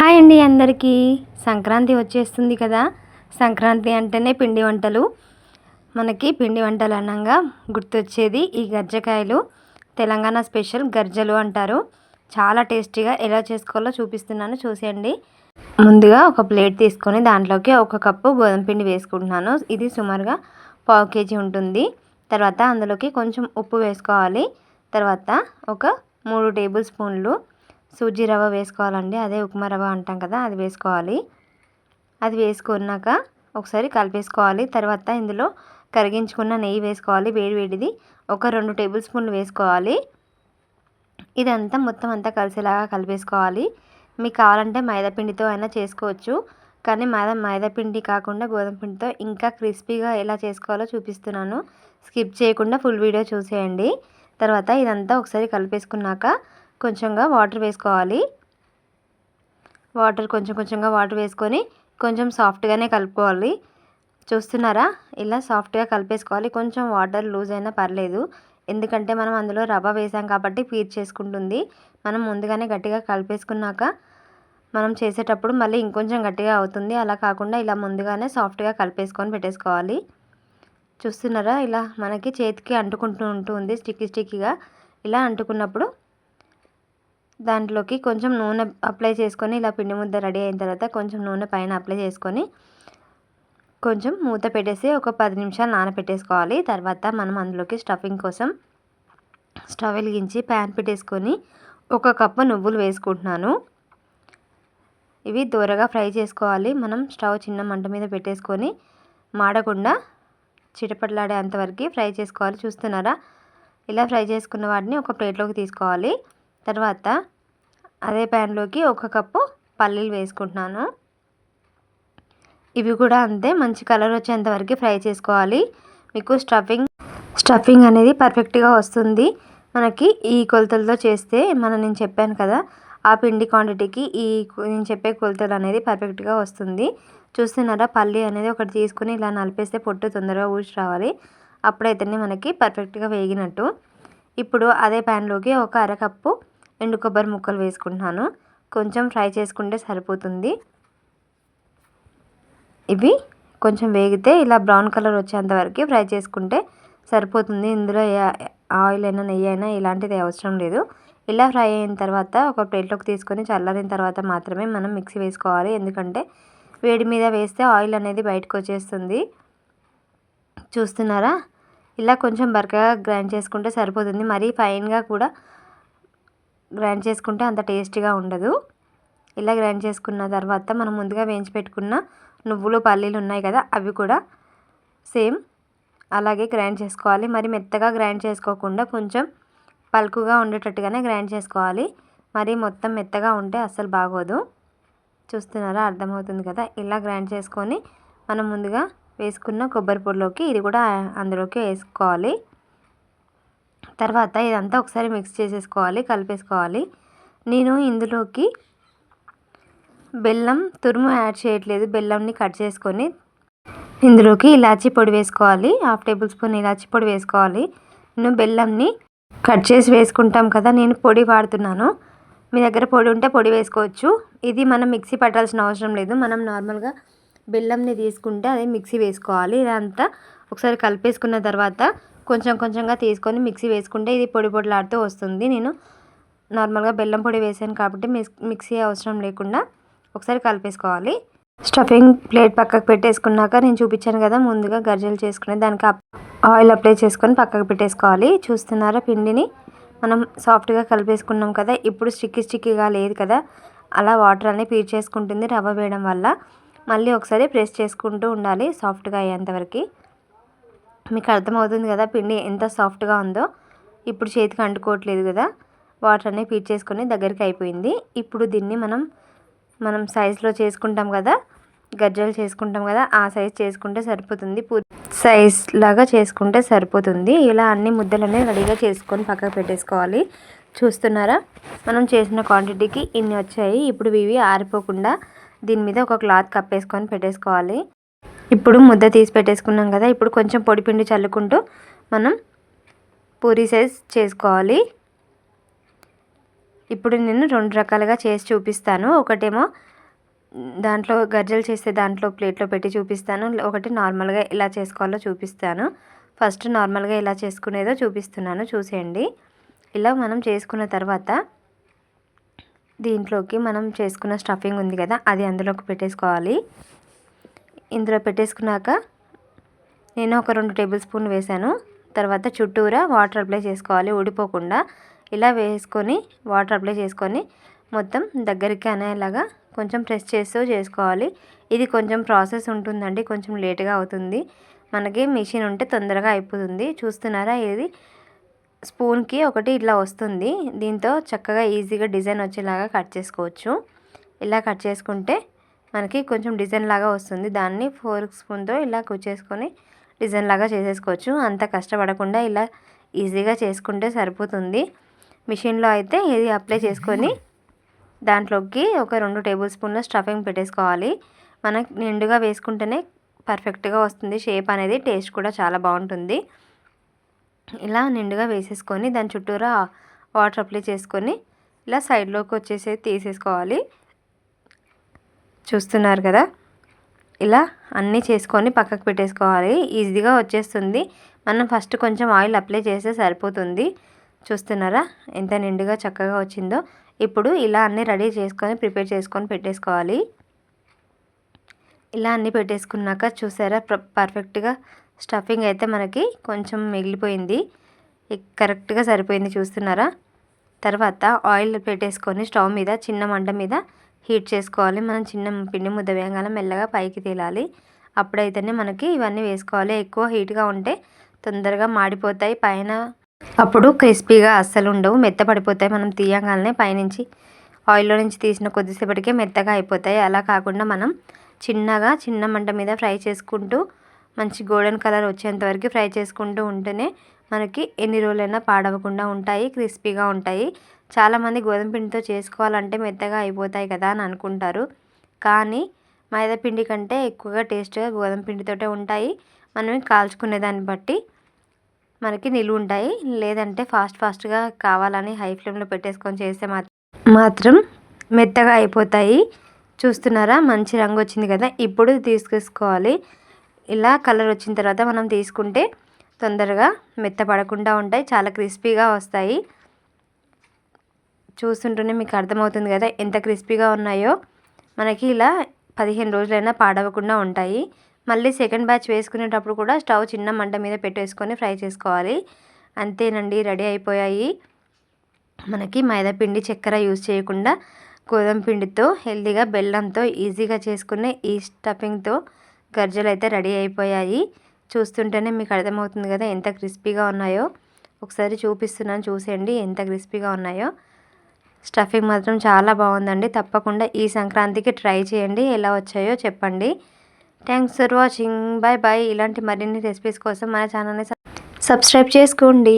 Hi అండి అందరికీ. సంక్రాంతి వచ్చేస్తుంది కదా. సంక్రాంతి అంటేనే పిండి వంటలు. మనకి పిండి వంటలు అనగా గుర్తొచ్చేది ఈ గర్జకాయలు. తెలంగాణ స్పెషల్ గర్జలు అంటారు. చాలా టేస్టీగా ఎలా చేసుకోవాలో చూపిస్తున్నాను, చూసేయండి. ముందుగా ఒక ప్లేట్ తీసుకొని దాంట్లోకి 1 కప్పు గోధుమ పిండి వేసుకుంటున్నాను. ఇది సుమారుగా 1/2 kg ఉంటుంది. తర్వాత అందులోకి కొంచెం ఉప్పు వేసుకోవాలి. తర్వాత ఒక 3 టేబుల్ స్పూన్లు సూజీ రవ్వ వేసుకోవాలండి. అదే ఉప్మా రవ్వ అంటాం కదా, అది వేసుకోవాలి. అది వేసుకున్నాక ఒకసారి కలిపేసుకోవాలి. తర్వాత ఇందులో కరిగించుకున్న నెయ్యి వేసుకోవాలి, వేడివేడిది. ఒక 2 టేబుల్ స్పూన్లు వేసుకోవాలి. ఇదంతా మొత్తం అంతా కలిసేలాగా కలిపేసుకోవాలి. మీకు కావాలంటే మైదాపిండితో అయినా చేసుకోవచ్చు, కానీ మైదాపిండి కాకుండా గోధుమ పిండితో ఇంకా క్రిస్పీగా ఎలా చేసుకోవాలో చూపిస్తున్నాను. స్కిప్ చేయకుండా ఫుల్ వీడియో చూసేయండి. తర్వాత ఇదంతా ఒకసారి కలిపేసుకున్నాక కొంచెంగా వాటర్ వేసుకోవాలి. కొంచెంగా వాటర్ వేసుకొని కొంచెం సాఫ్ట్గానే కలుపుకోవాలి. చూస్తున్నారా, ఇలా సాఫ్ట్గా కలిపేసుకోవాలి. కొంచెం వాటర్ లూజ్ అయినా పర్లేదు, ఎందుకంటే మనం అందులో రవ్వ వేసాం కాబట్టి పీల్చేసుకుంటుంది. మనం ముందుగానే గట్టిగా కలిపేసుకున్నాక మనం చేసేటప్పుడు మళ్ళీ ఇంకొంచెం గట్టిగా అవుతుంది. అలా కాకుండా ఇలా ముందుగానే సాఫ్ట్గా కలిపేసుకొని పెట్టేసుకోవాలి. చూస్తున్నారా, ఇలా మనకి చేతికి అంటుకుంటూ ఉంటుంది స్టిక్కీగా. ఇలా అంటుకున్నప్పుడు దాంట్లోకి కొంచెం నూనె అప్లై చేసుకొని ఇలా పిండి ముద్ద రెడీ అయిన తర్వాత కొంచెం నూనె పైన అప్లై చేసుకొని కొంచెం మూత పెట్టేసి ఒక 10 నిమిషాలు నానబెట్టేసుకోవాలి. తర్వాత మనం అందులోకి స్టఫింగ్ కోసం స్టవ్ వెలిగించి ప్యాన్ పెట్టేసుకొని 1 కప్పు నువ్వులు వేసుకుంటున్నాను. ఇవి దూరగా ఫ్రై చేసుకోవాలి. మనం స్టవ్ చిన్న మంట మీద పెట్టేసుకొని మాడకుండా చిటపటలాడే అంతవరకు ఫ్రై చేసుకోవాలి. చూస్తున్నారా, ఇలా ఫ్రై చేసుకున్న వాటిని ఒక ప్లేట్లోకి తీసుకోవాలి. తర్వాత అదే ప్యాన్లోకి 1 కప్పు పల్లీలు వేసుకుంటున్నాను. ఇవి కూడా అంతే, మంచి కలర్ వచ్చేంత వరకు ఫ్రై చేసుకోవాలి. మీకు స్టఫింగ్ అనేది పర్ఫెక్ట్గా వస్తుంది. మనకి ఈ కొలతలతో చేస్తే నేను చెప్పాను కదా, ఆ పిండి క్వాంటిటీకి నేను చెప్పే కొలతలు అనేది పర్ఫెక్ట్గా వస్తుంది. చూస్తున్నారా, పల్లి అనేది ఒకటి తీసుకుని ఇలా నలిపేస్తే పొట్టు తొందరగా ఊసి రావాలి. అప్పుడైతేనే మనకి పర్ఫెక్ట్గా వేగినట్టు. ఇప్పుడు అదే ప్యాన్లోకి 1/2 కప్పు ఎండు కొబ్బరి ముక్కలు వేసుకుంటున్నాను. కొంచెం ఫ్రై చేసుకుంటే సరిపోతుంది. ఇవి కొంచెం వేగితే ఇలా బ్రౌన్ కలర్ వచ్చేంత వరకు ఫ్రై చేసుకుంటే సరిపోతుంది. ఇందులో ఆయిల్ అయినా నెయ్యి అయినా ఇలాంటిది అవసరం లేదు. ఇలా ఫ్రై అయిన తర్వాత ఒక ప్లేట్లోకి తీసుకొని చల్లారిన తర్వాత మాత్రమే మనం మిక్సీ వేసుకోవాలి. ఎందుకంటే వేడి మీద వేస్తే ఆయిల్ అనేది బయటకు వచ్చేస్తుంది. చూస్తున్నారా, ఇలా కొంచెం బరకగా గ్రైండ్ చేసుకుంటే సరిపోతుంది. మరీ ఫైన్గా కూడా గ్రైండ్ చేసుకుంటే అంత టేస్టీగా ఉండదు. ఇలా గ్రైండ్ చేసుకున్న తర్వాత మనం ముందుగా వేయించి పెట్టుకున్న నువ్వులు పల్లీలు ఉన్నాయి కదా, అవి కూడా సేమ్ అలాగే గ్రైండ్ చేసుకోవాలి. మరి మెత్తగా గ్రైండ్ చేసుకోకుండా కొంచెం పలుకుగా ఉండేటట్టుగానే గ్రైండ్ చేసుకోవాలి. మరి మొత్తం మెత్తగా ఉంటే అస్సలు బాగోదు. చూస్తున్నారా, అర్థమవుతుంది కదా. ఇలా గ్రైండ్ చేసుకొని మనం ముందుగా వేసుకున్న కొబ్బరి పొడిలోకి ఇది కూడా అందులోకి వేసుకోవాలి. తర్వాత ఇదంతా ఒకసారి మిక్స్ చేసేసుకోవాలి, కలిపేసుకోవాలి. నేను ఇందులోకి బెల్లం తురుము యాడ్ చేయట్లేదు. బెల్లంని కట్ చేసుకొని ఇందులోకి ఇలాచీ పొడి వేసుకోవాలి. 1/2 టేబుల్ స్పూన్ ఇలాచీ పొడి వేసుకోవాలి. నేను బెల్లంని కట్ చేసి వేసుకుంటాం కదా, నేను పొడి వాడుతున్నాను. మీ దగ్గర పొడి ఉంటే పొడి వేసుకోవచ్చు. ఇది మనం మిక్సీ పట్టాల్సిన అవసరం లేదు. మనం నార్మల్గా బెల్లంని తీసుకుంటే అదే మిక్సీ వేసుకోవాలి. ఇదంతా ఒకసారి కలిపేసుకున్న తర్వాత కొంచెంగా తీసుకొని మిక్సీ వేసుకుంటే ఇది పొడి పొడిలాడుతూ వస్తుంది. నేను నార్మల్గా బెల్లం పొడి వేసాను కాబట్టి మిక్సీ అవసరం లేకుండా ఒకసారి కలిపేసుకోవాలి. స్టఫింగ్ ప్లేట్ పక్కకు పెట్టేసుకున్నాక నేను చూపించాను కదా, ముందుగా గర్జలు చేసుకునే దానికి ఆయిల్ అప్లై చేసుకొని పక్కకు పెట్టేసుకోవాలి. చూస్తున్నారా, పిండిని మనం సాఫ్ట్గా కలిపేసుకున్నాం కదా. ఇప్పుడు స్టిక్కీగా లేదు కదా, అలా వాటర్ అనేది పీల్చేసుకుంటుంది రవ్వ వేయడం వల్ల. మళ్ళీ ఒకసారి ప్రెస్ చేసుకుంటూ ఉండాలి సాఫ్ట్గా అయ్యేంతవరకు. మీకు అర్థమవుతుంది కదా పిండి ఎంత సాఫ్ట్గా ఉందో. ఇప్పుడు చేతికి అంటుకోవట్లేదు కదా, వాటర్ అనేది పీల్చేసుకొని దగ్గరికి అయిపోయింది. ఇప్పుడు దీన్ని మనం సైజులో చేసుకుంటాం కదా, గజ్జలు చేసుకుంటాం కదా, ఆ సైజ్ చేసుకుంటే సరిపోతుంది. సైజ్ లాగా చేసుకుంటే సరిపోతుంది. ఇలా అన్ని ముద్దలనే రెడీగా చేసుకొని పక్కకు పెట్టేసుకోవాలి. చూస్తున్నారా, మనం చేసిన క్వాంటిటీకి ఇన్ని వచ్చాయి. ఇప్పుడు ఇవి ఆరిపోకుండా దీని మీద ఒక క్లాత్ కప్పేసుకొని పెట్టేసుకోవాలి. ఇప్పుడు ముద్ద తీసి పెట్టేసుకున్నాం కదా, ఇప్పుడు కొంచెం పొడిపిండి చల్లుకుంటూ మనం పూరీ సైజ్ చేసుకోవాలి. ఇప్పుడు నేను 2 రకాలుగా చేసి చూపిస్తాను. ఒకటేమో దాంట్లో గర్జలు చేస్తే దాంట్లో ప్లేట్లో పెట్టి చూపిస్తాను, ఒకటి నార్మల్గా ఎలా చేసుకోవాలో చూపిస్తాను. ఫస్ట్ నార్మల్గా ఎలా చేసుకునేదో చూపిస్తున్నాను, చూసేయండి. ఇలా మనం చేసుకున్న తర్వాత దీంట్లోకి మనం చేసుకున్న స్టఫింగ్ ఉంది కదా, అది అందులోకి పెట్టేసుకోవాలి. ఇందులో పెట్టేసుకున్నాక నేను ఒక 2 టేబుల్ స్పూన్ వేసాను. తర్వాత చుట్టూరా వాటర్ అప్లై చేసుకోవాలి, ఊడిపోకుండా. ఇలా వేసుకొని వాటర్ అప్లై చేసుకొని మొత్తం దగ్గరికి అనేలాగా కొంచెం ప్రెస్ చేస్తూ చేసుకోవాలి. ఇది కొంచెం ప్రాసెస్ ఉంటుందండి, కొంచెం లేట్గా అవుతుంది. మనకి మిషన్ ఉంటే తొందరగా అయిపోతుంది. చూస్తున్నారా, ఇది స్పూన్కి ఒకటి ఇట్లా వస్తుంది. దీంతో చక్కగా ఈజీగా డిజైన్ వచ్చేలాగా కట్ చేసుకోవచ్చు. ఇలా కట్ చేసుకుంటే మనకి కొంచెం డిజైన్ లాగా వస్తుంది. దాన్ని ఫోర్క్ స్పూన్తో ఇలా కుచ్చేసుకొని డిజైన్ లాగా చేసేసుకోవచ్చు. అంత కష్టపడకుండా ఇలా ఈజీగా చేసుకుంటే సరిపోతుంది. మిషన్లో అయితే ఇది అప్లై చేసుకొని దాంట్లోకి ఒక 2 టేబుల్ స్పూన్ల స్టఫింగ్ పెట్టేసుకోవాలి. మనకి నిండుగా వేసుకుంటేనే పర్ఫెక్ట్గా వస్తుంది షేప్ అనేది, టేస్ట్ కూడా చాలా బాగుంటుంది. ఇలా నిండుగా వేసేసుకొని దాని చుట్టూరా వాటర్ అప్లై చేసుకొని ఇలా సైడ్లోకి వచ్చేసి తీసేసుకోవాలి. చూస్తున్నారు కదా, ఇలా అన్నీ చేసుకొని పక్కకు పెట్టేసుకోవాలి. ఈజీగా వచ్చేస్తుంది. మనం ఫస్ట్ కొంచెం ఆయిల్ అప్లై చేస్తే సరిపోతుంది. చూస్తున్నారా ఎంత నిండుగా చక్కగా వచ్చిందో. ఇప్పుడు ఇలా అన్నీ రెడీ చేసుకొని ప్రిపేర్ చేసుకొని పెట్టేసుకోవాలి. ఇలా అన్నీ పెట్టేసుకున్నాక చూసారా, పర్ఫెక్ట్గా స్టఫింగ్ అయితే మనకి కొంచెం మిగిలిపోయింది, కరెక్ట్గా సరిపోయింది. చూస్తున్నారా, తర్వాత ఆయిల్ పెట్టేసుకొని స్టవ్ మీద చిన్న మంట మీద హీట్ చేసుకోవాలి. మనం చిన్న పిండి ముద్ద వేయగానే మెల్లగా పైకి తేలాలి. అప్పుడైతేనే మనకి ఇవన్నీ వేసుకోవాలి. ఎక్కువ హీట్గా ఉంటే తొందరగా మాడిపోతాయి పైన, అప్పుడు క్రిస్పీగా అస్సలు ఉండవు, మెత్తపడిపోతాయి. మనం తీయగానే పైనుంచి ఆయిల్లో నుంచి తీసిన కొద్దిసేపటికే మెత్తగా అయిపోతాయి. అలా కాకుండా మనం చిన్న మంట మీద ఫ్రై చేసుకుంటూ మంచి గోల్డెన్ కలర్ వచ్చేంత వరకు ఫ్రై చేసుకుంటూ ఉంటేనే మనకి ఎన్ని రోజులైనా పాడవకుండా ఉంటాయి, క్రిస్పీగా ఉంటాయి. చాలామంది గోధుమ పిండితో చేసుకోవాలంటే మెత్తగా అయిపోతాయి కదా అని అనుకుంటారు. కానీ మైదా పిండి కంటే ఎక్కువగా టేస్ట్గా గోధుమ పిండితోటే ఉంటాయి. మనం కాల్చుకునే దాన్ని బట్టి మనకి నిలువ ఉంటాయి. లేదంటే ఫాస్ట్గా కావాలని హై ఫ్లేమ్లో పెట్టేసుకొని చేస్తే మాత్రం మెత్తగా అయిపోతాయి. చూస్తున్నారా, మంచి రంగు వచ్చింది కదా. ఇప్పుడు తీసేసుకోవాలి. ఇలా కలర్ వచ్చిన తర్వాత మనం తీసుకుంటే తొందరగా మెత్తపడకుండా ఉంటాయి, చాలా క్రిస్పీగా వస్తాయి. చూస్తుంటేనే మీకు అర్థమవుతుంది కదా ఎంత క్రిస్పీగా ఉన్నాయో. మనకి ఇలా 15 రోజులైనా పాడవకుండా ఉంటాయి. మళ్ళీ సెకండ్ బ్యాచ్ వేసుకునేటప్పుడు కూడా స్టవ్ చిన్న మంట మీద పెట్టేసుకొని ఫ్రై చేసుకోవాలి. అంతేనండి, రెడీ అయిపోయాయి. మనకి మైదాపిండి చక్కెర యూజ్ చేయకుండా గోధుమ పిండితో హెల్తీగా బెల్లంతో ఈజీగా చేసుకునే ఈ స్టఫింగ్తో గర్జలు అయితే రెడీ అయిపోయాయి. చూస్తుంటేనే మీకు అర్థమవుతుంది కదా ఎంత క్రిస్పీగా ఉన్నాయో. ఒకసారి చూపిస్తున్నాను, చూసేయండి ఎంత క్రిస్పీగా ఉన్నాయో. స్టఫింగ్ మాత్రం చాలా బాగుందండి. తప్పకుండా ఈ సంక్రాంతికి ట్రై చేయండి, ఎలా వచ్చాయో చెప్పండి. Thanks for watching. Bye bye. ఇలాంటి మరిన్ని రెసిపీస్ కోసం మన ఛానల్ని సబ్స్క్రైబ్ చేసుకోండి.